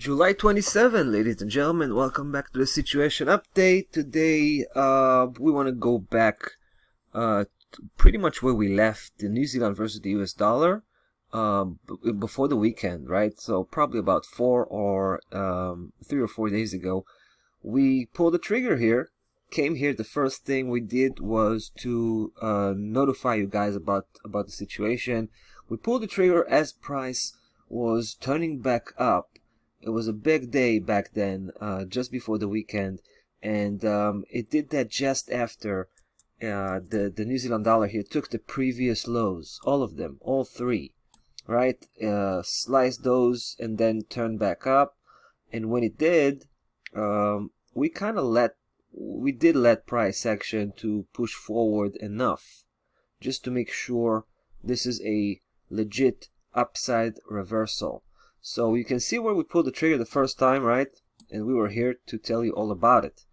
July 27, ladies and gentlemen, welcome back to the situation update. Today, we want to go back pretty much where we left the New Zealand versus the US dollar before the weekend, right? So probably about 3 or 4 days ago, we pulled the trigger here. Came here, the first thing we did was to notify you guys about the situation. We pulled the trigger as price was turning back up. It was a big day back then, just before the weekend, and it did that just after the New Zealand dollar here took the previous lows, all of them, all three, right? Sliced those and then turned back up, and when it did, we did let price action to push forward enough just to make sure this is a legit upside reversal. So you can see where we pulled the trigger the first time, right? And we were here to tell you all about it.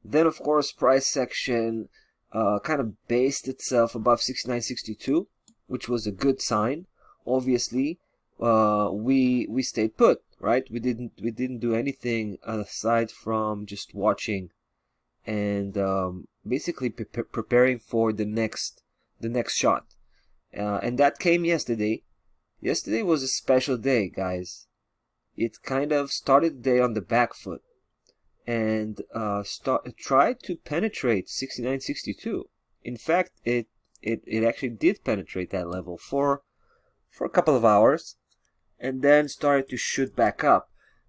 Then, of course, price action kind of based itself above 69.62, which was a good sign. Obviously, we stayed put, right? We didn't do anything aside from just watching and basically preparing for the next shot. And that came yesterday. Yesterday was a special day, guys. It kind of started the day on the back foot and tried to penetrate 69.62. In fact, it actually did penetrate that level for a couple of hours and then started to shoot back up.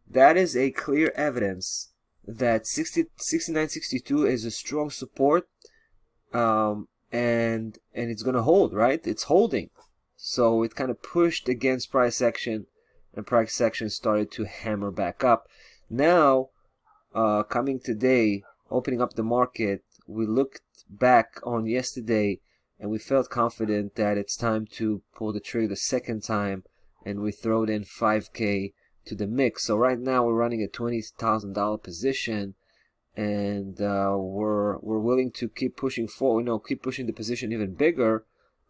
That is a clear evidence that 69.62 is a strong support, and it's gonna hold, right? It's holding. So it kind of pushed against price action, and price action started to hammer back up. Now, coming today, opening up the market, we looked back on yesterday and we felt confident that it's time to pull the trigger the second time, and we throwed in 5K to the mix. So right now we're running a $20,000 position, and we're willing to keep pushing forward, keep pushing the position even bigger,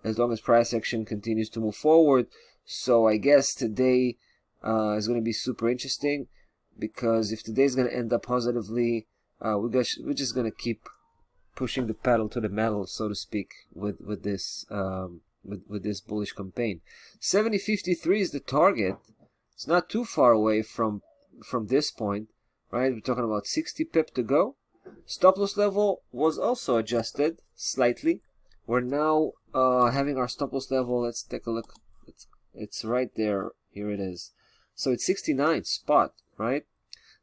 as long as price action continues to move forward. So I guess today is going to be super interesting, because if today is going to end up positively, we're just going to keep pushing the pedal to the metal, so to speak, with this bullish campaign. 70.53 is the target. It's not too far away from this point, right? We're talking about 60 pip to go. Stop loss level was also adjusted slightly. We're now having our stop loss level. Let's take a look. It's right there. Here it is. So it's 69 spot, right?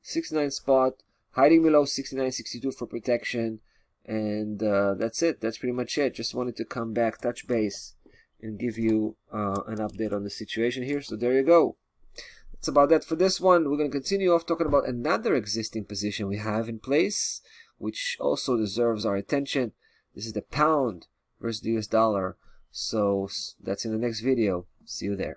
69 spot, hiding below 69.62 for protection, and that's it. That's pretty much it. Just wanted to come back, touch base, and give you an update on the situation here. So there you go. That's about that for this one. We're going to continue off talking about another existing position we have in place, which also deserves our attention. This is the pound versus the US dollar. So that's in the next video. See you there.